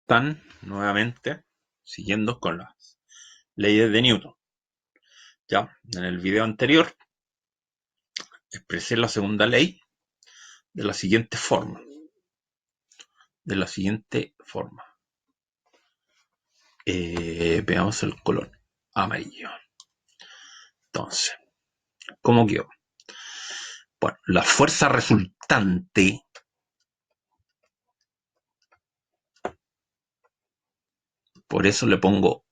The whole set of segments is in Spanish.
están? Nuevamente, siguiendo con las leyes de Newton. Ya, en el video anterior expresé la segunda ley de la siguiente forma. Veamos el color amarillo. Entonces, ¿cómo quedó? Bueno, la fuerza resultante por eso le pongo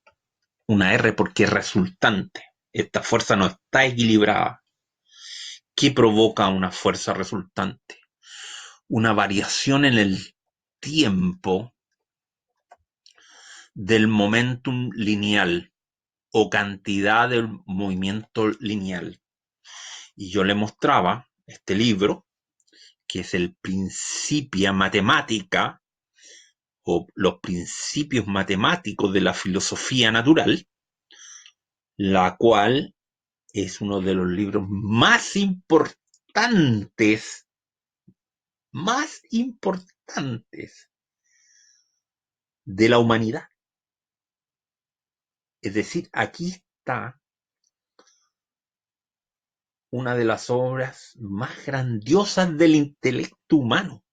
una R porque es resultante. Esta fuerza no está equilibrada. ¿Qué provoca una fuerza resultante? Una variación en el tiempo del momentum lineal o cantidad del movimiento lineal. Y yo le mostraba este libro, que es el Principia Mathematica o los principios matemáticos de la filosofía natural, la cual es uno de los libros más importantes de la humanidad. Es decir, aquí está una de las obras más grandiosas del intelecto humano,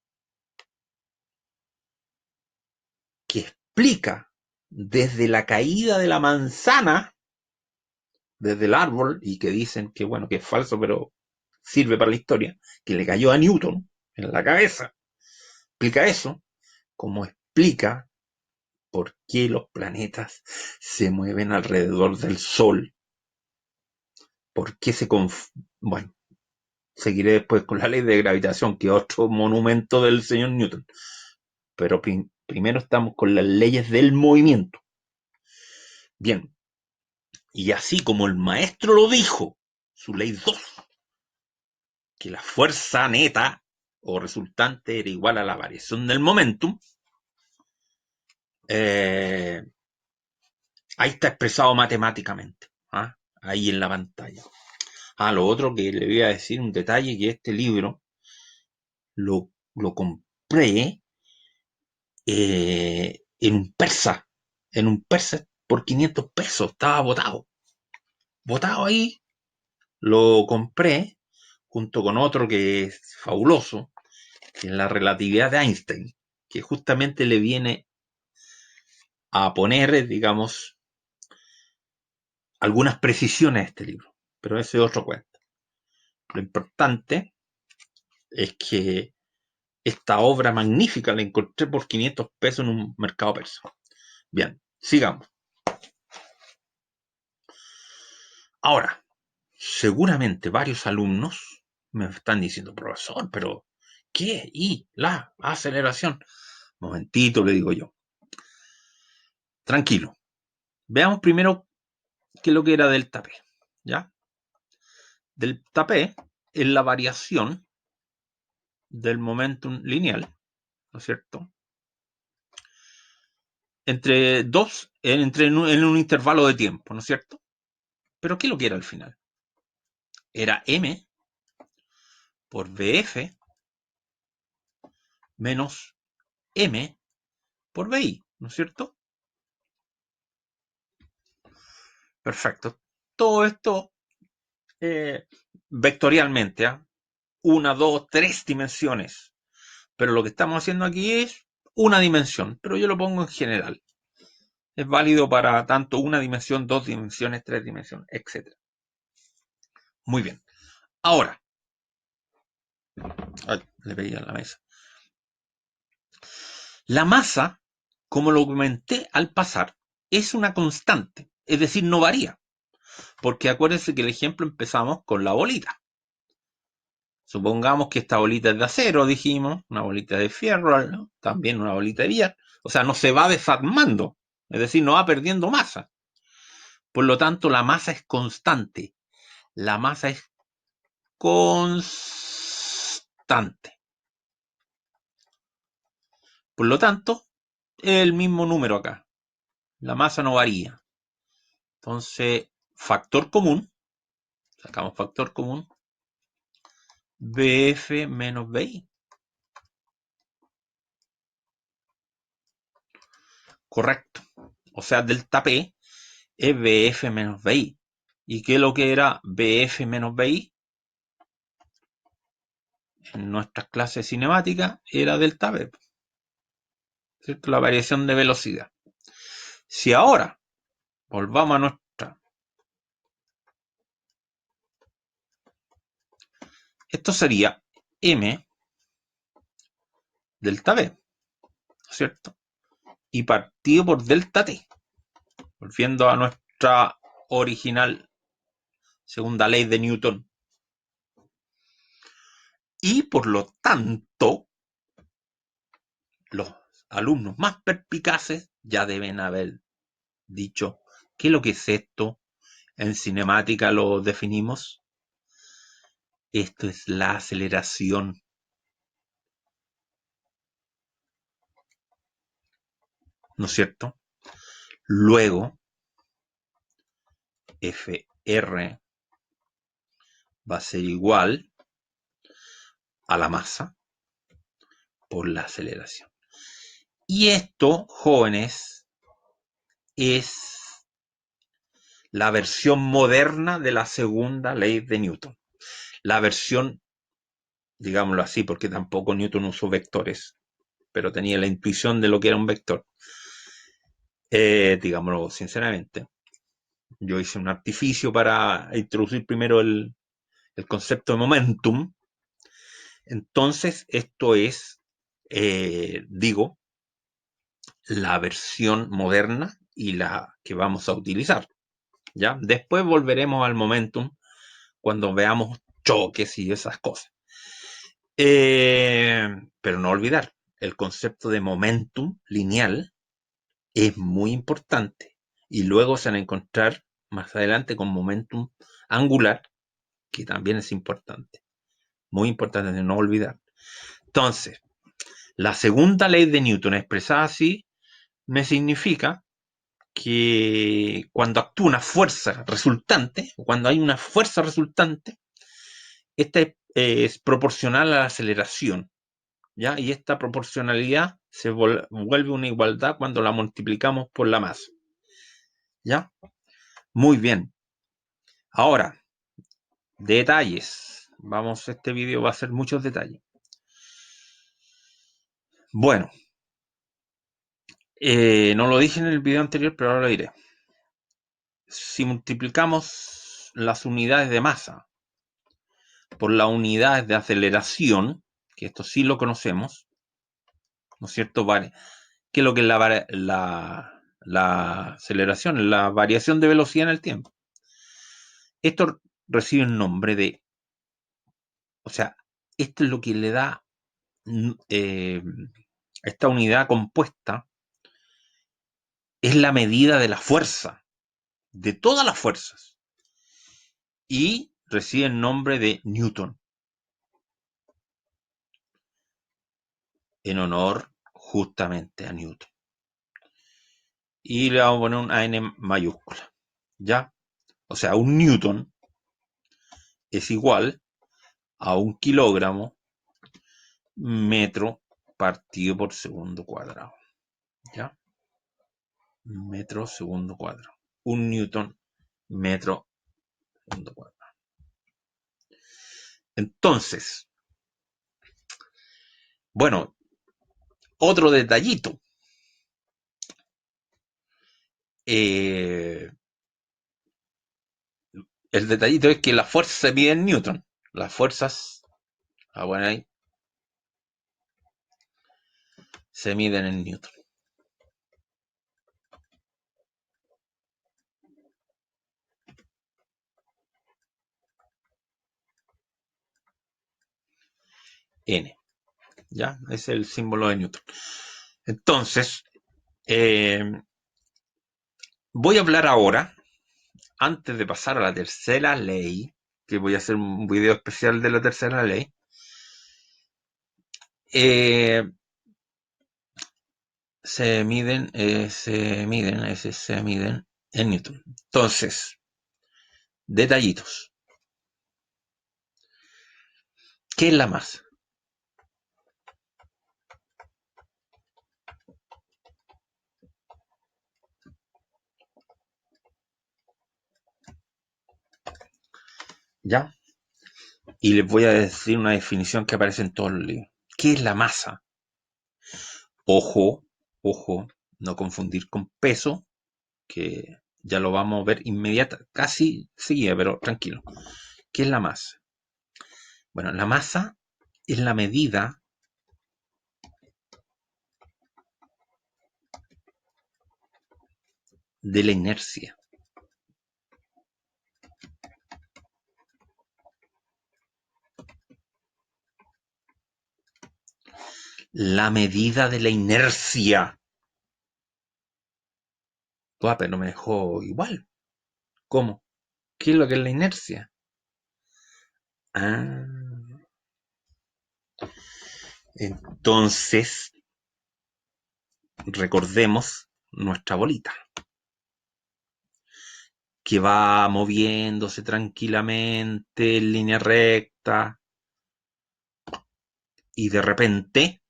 que explica desde la caída de la manzana, desde el árbol, y que dicen que bueno, que es falso, pero sirve para la historia, que le cayó a Newton en la cabeza. Explica eso, como explica por qué los planetas se mueven alrededor del Sol, por qué bueno, seguiré después con la ley de gravitación, que es otro monumento del señor Newton. Pero primero estamos con las leyes del movimiento. Bien, y así como el maestro lo dijo, su ley 2, que la fuerza neta o resultante era igual a la variación del momentum, ahí está expresado matemáticamente, ¿ah? Ahí en la pantalla. Lo otro que le voy a decir, un detalle, que este libro lo compré en un persa por 500 pesos, estaba botado ahí, lo compré junto con otro que es fabuloso, que es la relatividad de Einstein, que justamente le viene a poner, digamos, algunas precisiones a este libro, pero ese es otro cuento. Lo importante es que esta obra magnífica la encontré por 500 pesos en un mercado persa. Bien, sigamos. Ahora, seguramente varios alumnos me están diciendo, profesor, pero ¿qué? ¿Y la aceleración? Momentito, le digo yo. Tranquilo. Veamos primero qué es lo que era delta P. ¿Ya? Delta P es la variación del momentum lineal, ¿no es cierto? Entre dos, en un intervalo de tiempo, ¿no es cierto? Pero ¿qué es lo que era al final? Era M por BF menos M por BI, ¿no es cierto? Perfecto. Todo esto vectorialmente, ¿eh? Una, dos, tres dimensiones. Pero lo que estamos haciendo aquí es una dimensión, pero yo lo pongo en general. Es válido para tanto una dimensión, dos dimensiones, tres dimensiones, etc. Muy bien. Ahora, le pedí a la mesa. La masa, como lo comenté al pasar, es una constante, es decir, no varía. Porque acuérdense que el ejemplo empezamos con la bolita. Supongamos que esta bolita es de acero, dijimos, una bolita de fierro, ¿no? También una bolita de billar. O sea, no se va desarmando, es decir, no va perdiendo masa. Por lo tanto, la masa es constante. La masa es constante. Por lo tanto, es el mismo número acá. La masa no varía. Entonces, factor común, sacamos factor común, BF menos BI. Correcto. O sea, delta P es BF menos BI. ¿Y qué es lo que era BF menos BI? En nuestras clases cinemáticas era delta V, ¿cierto? La variación de velocidad. Si ahora volvamos a nuestra... Esto sería M delta V, ¿cierto? Y partido por delta T, volviendo a nuestra original segunda ley de Newton. Y por lo tanto, los alumnos más perspicaces ya deben haber dicho qué es lo que es esto. En cinemática lo definimos. Esto es la aceleración, ¿no es cierto? Luego, Fr va a ser igual a la masa por la aceleración. Y esto, jóvenes, es la versión moderna de la segunda ley de Newton. La versión, digámoslo así, porque tampoco Newton usó vectores, pero tenía la intuición de lo que era un vector. Digámoslo sinceramente. Yo hice un artificio para introducir primero el concepto de momentum. Entonces, esto es, digo, la versión moderna y la que vamos a utilizar. ¿Ya? Después volveremos al momentum cuando veamos choques y esas cosas. Pero no olvidar, el concepto de momentum lineal es muy importante. Y luego se van a encontrar más adelante con momentum angular, que también es importante. Muy importante de no olvidar. Entonces, la segunda ley de Newton expresada así me significa que cuando actúa una fuerza resultante, o cuando hay una fuerza resultante, esta es proporcional a la aceleración, ¿ya? Y esta proporcionalidad se vuelve una igualdad cuando la multiplicamos por la masa, ¿ya? Muy bien. Ahora, detalles. Vamos, este vídeo va a ser muchos detalles. Bueno, no lo dije en el video anterior, pero ahora lo diré. Si multiplicamos las unidades de masa por las unidades de aceleración, que esto sí lo conocemos, ¿no es cierto? Vale. ¿Qué es lo que es la aceleración? La variación de velocidad en el tiempo. Esto recibe el nombre de, o sea, esto es lo que le da esta unidad compuesta, es la medida de la fuerza, de todas las fuerzas, y recibe el nombre de Newton, en honor justamente a Newton. Y le vamos a poner una N mayúscula, ¿ya? O sea, un Newton es igual a un kilogramo metro partido por segundo cuadrado, ¿ya? Metro segundo cuadrado. Un Newton metro segundo cuadrado. Entonces, bueno, otro detallito. El detallito es que la fuerza se mide en Newton. Las fuerzas, bueno, ahí, se miden en Newton. N, ¿ya? Es el símbolo de Newton. Entonces, voy a hablar ahora, antes de pasar a la tercera ley, que voy a hacer un video especial de la tercera ley, se miden en Newton. Entonces, detallitos. ¿Qué es la masa? ¿Ya? Y les voy a decir una definición que aparece en todos los libros. ¿Qué es la masa? Ojo, ojo, no confundir con peso, que ya lo vamos a ver inmediata, casi seguida, pero tranquilo. ¿Qué es la masa? Bueno, la masa es la medida de la inercia. La medida de la inercia. Pero me dejó igual. ¿Cómo? ¿Qué es lo que es la inercia? Ah, entonces recordemos nuestra bolita, que va moviéndose tranquilamente en línea recta y de repente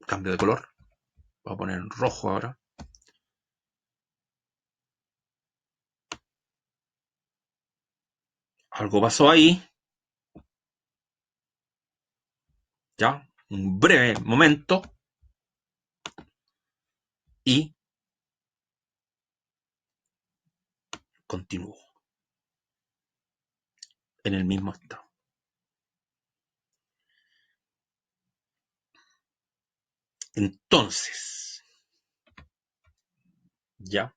cambio de color. Voy a poner en rojo ahora. Algo pasó ahí, ya, un breve momento y continúo en el mismo estado. Entonces, ya,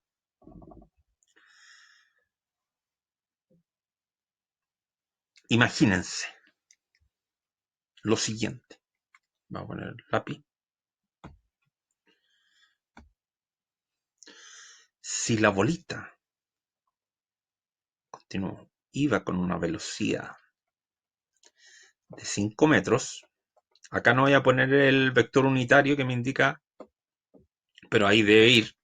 imagínense lo siguiente. Vamos a poner el lápiz. Si la bolita, continúo, iba con una velocidad de 5 metros, acá no voy a poner el vector unitario que me indica, pero ahí debe ir.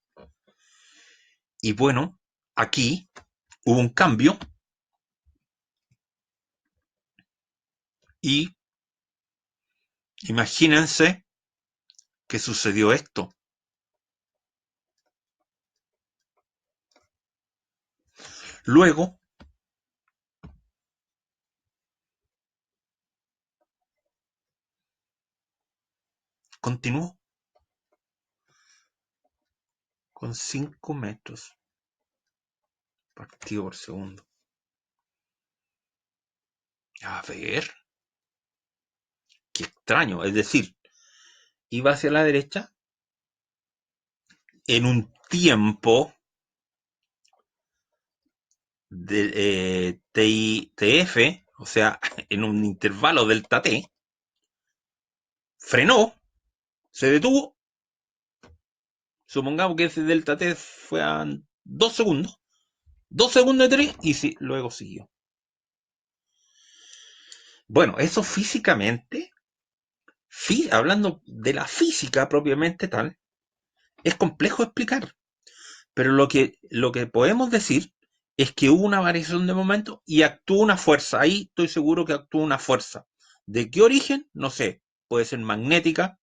Y bueno, aquí hubo un cambio y imagínense que sucedió esto. Luego, continuó con 5 metros partido por segundo. A ver, qué extraño. Es decir, iba hacia la derecha en un tiempo de TF, o sea, en un intervalo delta T, frenó, se detuvo, supongamos que ese delta T fue a 2 segundos de 3 y sí, luego siguió. Bueno, eso físicamente, hablando de la física propiamente tal, es complejo de explicar, pero lo que podemos decir es que hubo una variación de momento y actuó una fuerza. Ahí estoy seguro que actuó una fuerza. ¿De qué origen? No sé. Puede ser magnética,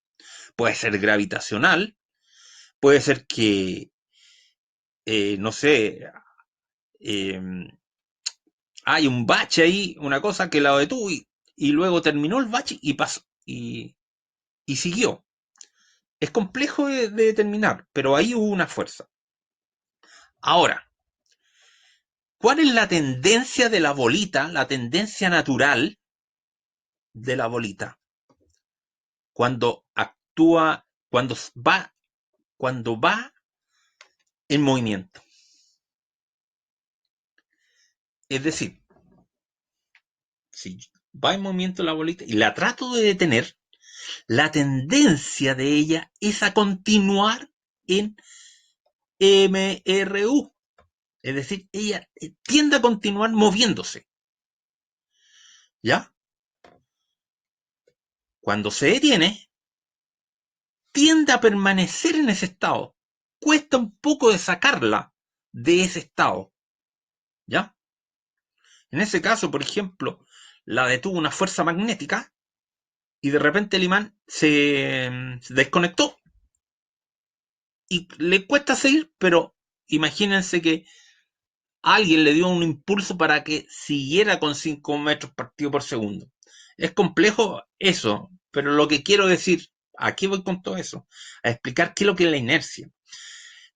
puede ser gravitacional, puede ser que, no sé, eh, hay un bache ahí, una cosa que la detuvo y luego terminó el bache y pasó y siguió. Es complejo de determinar, pero ahí hubo una fuerza. Ahora, ¿cuál es la tendencia de la bolita, la tendencia natural de la bolita? Cuando actúa, cuando va en movimiento. Es decir, si va en movimiento la bolita y la trato de detener, la tendencia de ella es a continuar en MRU. Es decir, ella tiende a continuar moviéndose. ¿Ya? Cuando se detiene, tiende a permanecer en ese estado. Cuesta un poco de sacarla de ese estado. ¿Ya? En ese caso, por ejemplo, la detuvo una fuerza magnética y de repente el imán se desconectó y le cuesta seguir, pero imagínense que alguien le dio un impulso para que siguiera con 5 metros partido por segundo. Es complejo eso, pero lo que quiero decir, aquí voy con todo eso, a explicar qué es lo que es la inercia.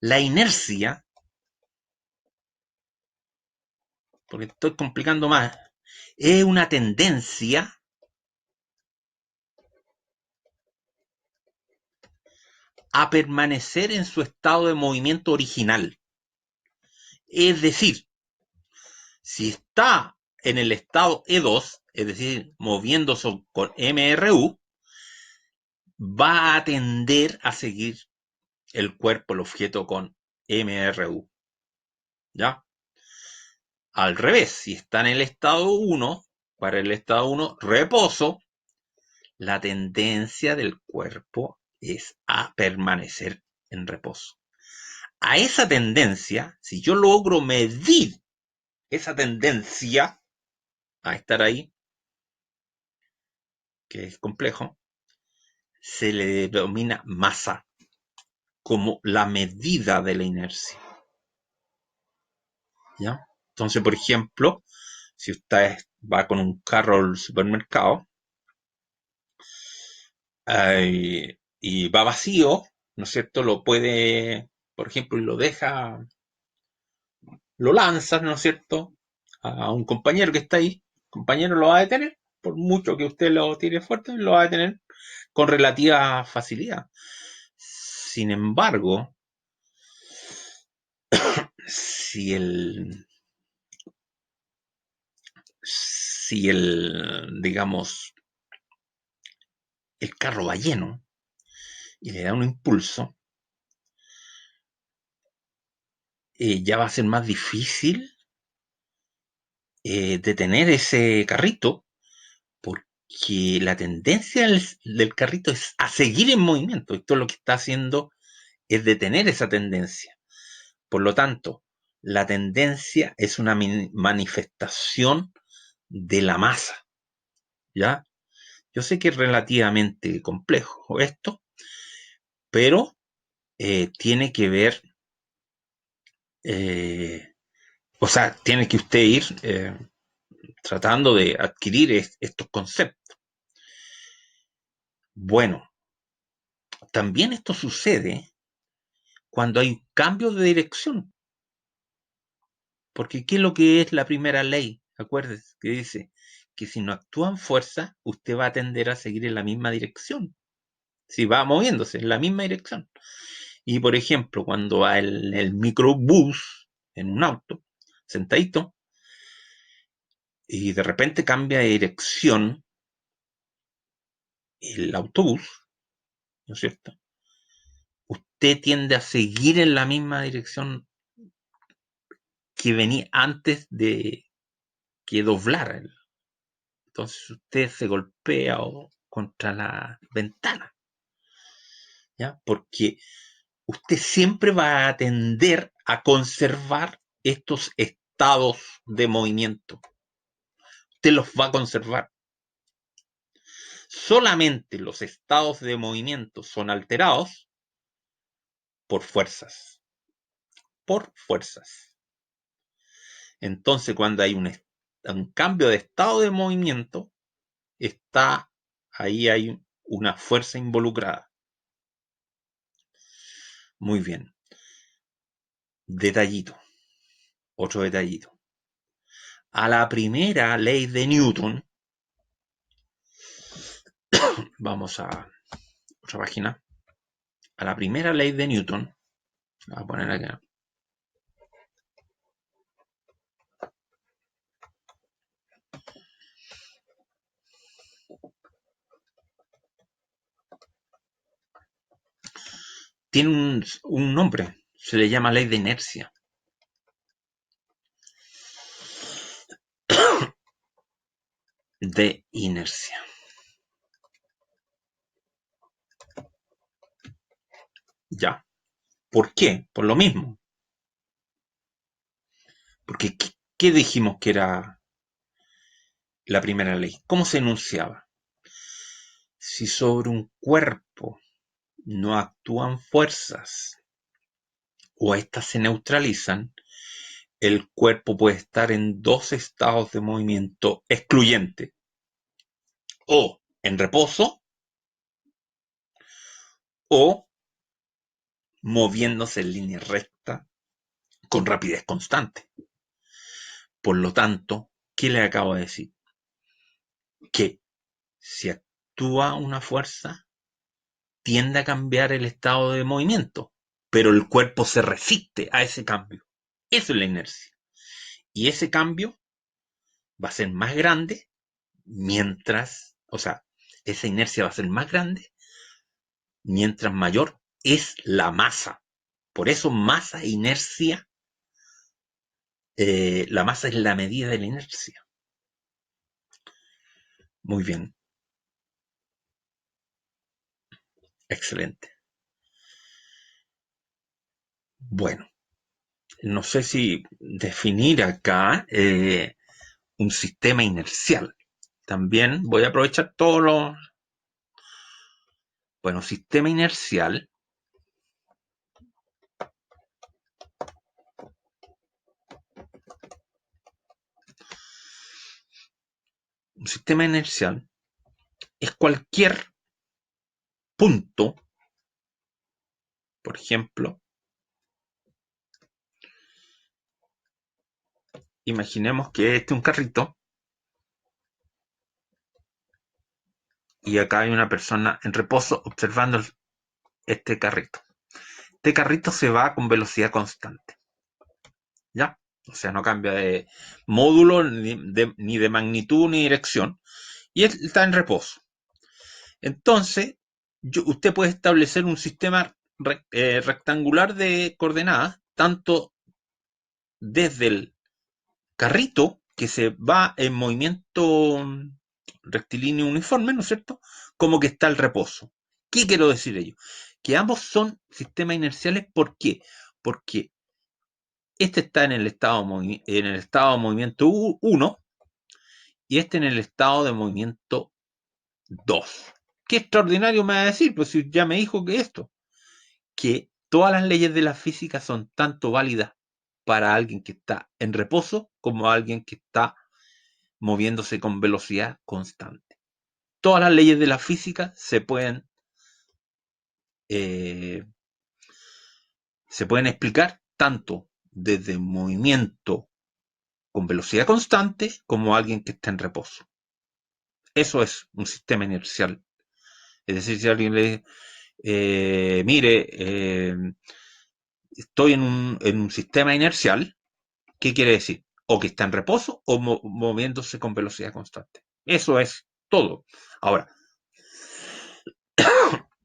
La inercia, porque estoy complicando más, es una tendencia a permanecer en su estado de movimiento original. Es decir, si está en el estado E2, es decir, moviéndose con MRU, va a tender a seguir el cuerpo, el objeto con MRU. ¿Ya? Al revés, si está en el estado 1, para el estado 1, reposo, la tendencia del cuerpo es a permanecer en reposo. A esa tendencia, si yo logro medir esa tendencia a estar ahí, que es complejo, se le denomina masa como la medida de la inercia. ¿Ya? Entonces, por ejemplo, si usted va con un carro al supermercado y va vacío, ¿no es cierto? Lo puede, por ejemplo, y lo deja, lo lanza, ¿no es cierto? A un compañero que está ahí, el compañero lo va a detener, por mucho que usted lo tire fuerte, lo va a detener con relativa facilidad. Sin embargo, si digamos, el carro va lleno y le da un impulso, ya va a ser más difícil detener ese carrito porque la tendencia del carrito es a seguir en movimiento. Esto lo que está haciendo es detener esa tendencia. Por lo tanto, la tendencia es una manifestación de la masa, ¿ya? Yo sé que es relativamente complejo esto, pero tiene que ver, eh, o sea, tiene que usted ir tratando de adquirir estos conceptos. Bueno, también esto sucede cuando hay cambios de dirección, porque ¿qué es lo que es la primera ley? Acuérdese que dice que si no actúa en fuerza, usted va a tender a seguir en la misma dirección, si va moviéndose en la misma dirección. Y por ejemplo, cuando va el microbús en un auto, sentadito, y de repente cambia de dirección el autobús, ¿no es cierto? Usted tiende a seguir en la misma dirección que venía antes de que doblara. Entonces usted se golpea contra la ventana, ¿ya? Porque usted siempre va a tender a conservar estos estados de movimiento. Usted los va a conservar. Solamente los estados de movimiento son alterados por fuerzas. Por fuerzas. Entonces, cuando hay un cambio de estado de movimiento, ahí hay una fuerza involucrada. Muy bien. Detallito. Otro detallito. A la primera ley de Newton, vamos a otra página. A la primera ley de Newton, voy a poner acá. Tiene un nombre, se le llama ley de inercia. De inercia. Ya. ¿Por qué? Por lo mismo. Porque, ¿qué dijimos que era la primera ley? ¿Cómo se enunciaba? Si sobre un cuerpo no actúan fuerzas o éstas se neutralizan, el cuerpo puede estar en dos estados de movimiento excluyente, o en reposo o moviéndose en línea recta con rapidez constante. Por lo tanto, ¿qué le acabo de decir? Que si actúa una fuerza, tiende a cambiar el estado de movimiento, pero el cuerpo se resiste a ese cambio. Eso es la inercia. Y ese cambio va a ser más grande o sea, esa inercia va a ser más grande mientras mayor es la masa. Por eso masa e inercia, la masa es la medida de la inercia. Muy bien, excelente. Bueno, no sé si definir acá un sistema inercial. También voy a aprovechar todos los... Bueno, sistema inercial. Un sistema inercial es cualquier punto, por ejemplo, imaginemos que este es un carrito y acá hay una persona en reposo observando este carrito. Este carrito se va con velocidad constante, ¿ya? O sea, no cambia de módulo, ni de magnitud, ni dirección. Y él está en reposo. Entonces, usted puede establecer un sistema rectangular de coordenadas, tanto desde el carrito, que se va en movimiento rectilíneo uniforme, ¿no es cierto?, como que está el reposo. ¿Qué quiero decir ello? Que ambos son sistemas inerciales. ¿Por qué? Porque este está en el estado de movimiento 1 y este en el estado de movimiento 2. ¿Qué extraordinario me va a decir? Pues si ya me dijo que esto, que todas las leyes de la física son tanto válidas para alguien que está en reposo como alguien que está moviéndose con velocidad constante. Todas las leyes de la física eh, se pueden explicar tanto desde movimiento con velocidad constante como alguien que está en reposo. Eso es un sistema inercial. Es decir, si alguien le dice, mire, estoy en un sistema inercial, ¿qué quiere decir? O que está en reposo o moviéndose con velocidad constante. Eso es todo. Ahora,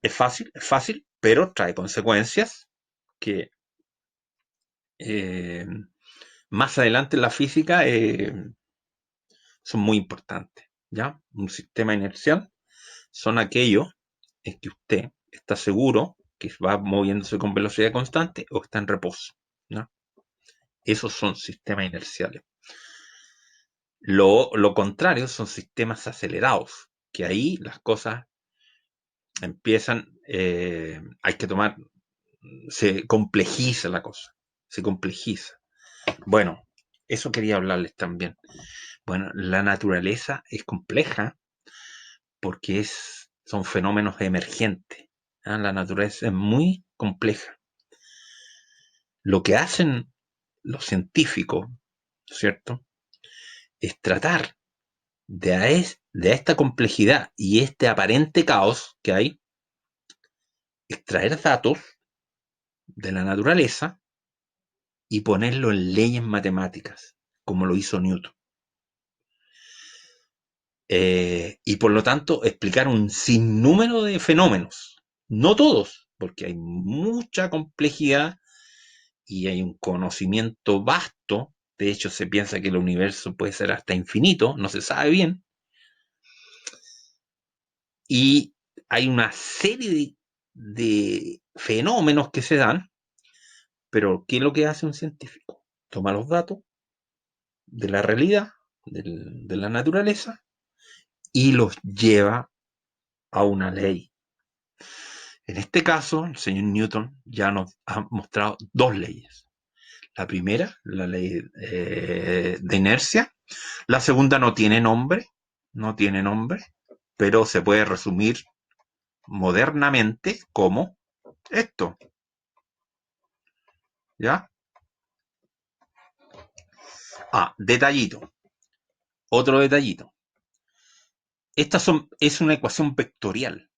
es fácil, pero trae consecuencias que eh, más adelante en la física son muy importantes. ¿Ya? Un sistema inercial son aquellos en que usted está seguro que va moviéndose con velocidad constante o está en reposo. ¿No? Esos son sistemas inerciales. Lo contrario son sistemas acelerados, que ahí las cosas empiezan, hay que tomar, se complejiza la cosa, se complejiza. Bueno, eso quería hablarles también. Bueno, la naturaleza es compleja porque son fenómenos emergentes. ¿Ah? La naturaleza es muy compleja. Lo que hacen los científicos, ¿cierto?, es tratar de esta complejidad y este aparente caos que hay, extraer datos de la naturaleza y ponerlo en leyes matemáticas, como lo hizo Newton. Y por lo tanto explicar un sinnúmero de fenómenos, no todos, porque hay mucha complejidad y hay un conocimiento vasto. De hecho, se piensa que el universo puede ser hasta infinito, no se sabe bien. Y hay una serie de fenómenos que se dan, pero ¿qué es lo que hace un científico? Toma los datos de la realidad, de la naturaleza, y los lleva a una ley. En este caso, el señor Newton ya nos ha mostrado dos leyes. La primera, la ley de inercia. La segunda no tiene nombre, no tiene nombre, pero se puede resumir modernamente como esto, ¿ya? Ah, detallito, otro detallito. Es una ecuación vectorial,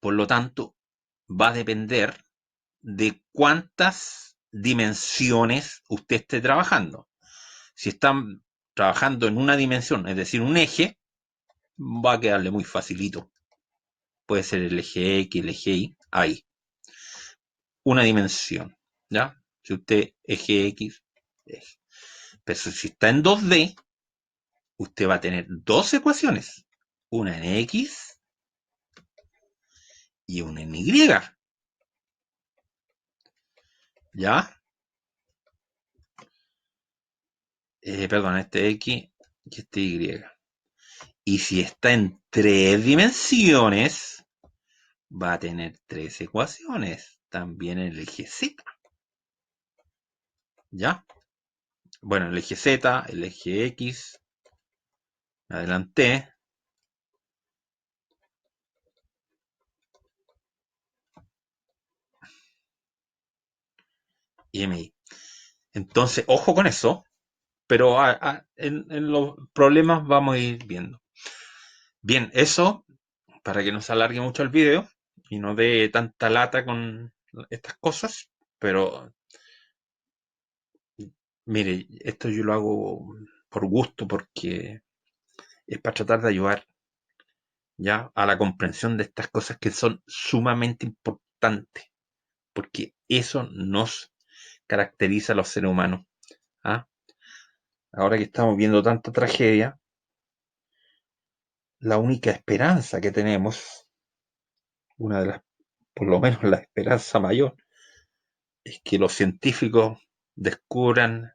por lo tanto, va a depender de cuántas dimensiones usted esté trabajando. Si están trabajando en una dimensión, es decir, un eje, va a quedarle muy facilito. Puede ser el eje X, el eje Y, ahí. Una dimensión, ¿ya? Si usted eje X, eje. Pero si está en 2D, usted va a tener dos ecuaciones, una en X y una en Y, ¿ya? Perdón, este X y este Y. Y si está en tres dimensiones, va a tener tres ecuaciones, también en el eje Z, ¿ya? Bueno, el eje Z, el eje X, adelanté, y MI. Entonces, ojo con eso, pero en los problemas vamos a ir viendo. Bien, eso, para que no se alargue mucho el video y no dé tanta lata con estas cosas, pero mire, esto yo lo hago por gusto, porque es para tratar de ayudar ya a la comprensión de estas cosas que son sumamente importantes, porque eso nos caracteriza a los seres humanos. ¿Ah? Ahora que estamos viendo tanta tragedia, la única esperanza que tenemos, una de las, por lo menos la esperanza mayor, es que los científicos descubran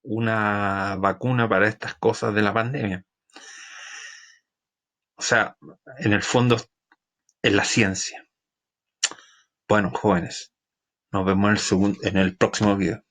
una vacuna para estas cosas de la pandemia. O sea, en el fondo es la ciencia. Bueno, jóvenes, nos vemos en el próximo video.